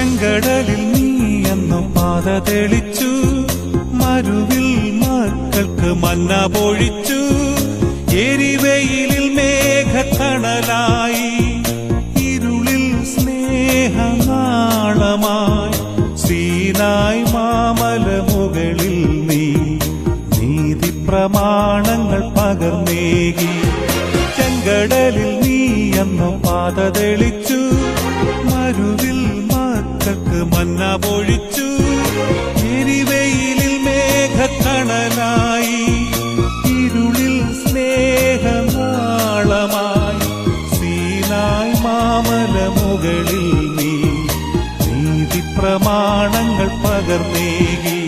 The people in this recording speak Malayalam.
ചെങ്കടലിൽ നീ അന്നു പാത തെളിച്ചു, മരുവിൽ മക്കൾക്ക് മന്ന പൊഴിച്ചു. എരിവെയിലിൽ മേഘത്തണലായി, ഇരുളിൽ സ്നേഹനാളമായി. സീനായ് മാമലമുകളിൽ നീ നീതി പ്രമാണങ്ങൾ പകർന്നേകി. ചെങ്കടലിൽ നീ അന്നു പാത തെളിച്ചു, മരുവിൽ മക്കൾക്ക് മന്ന പൊഴിച്ചു. എരിവെയിലിൽ മേഘത്തണലായി, ഇരുളിൽ സ്നേഹനാളമായി. സീനായ് മാമലമുകളിൽ നീ നീതി പ്രമാണങ്ങൾ പകർന്നേകി.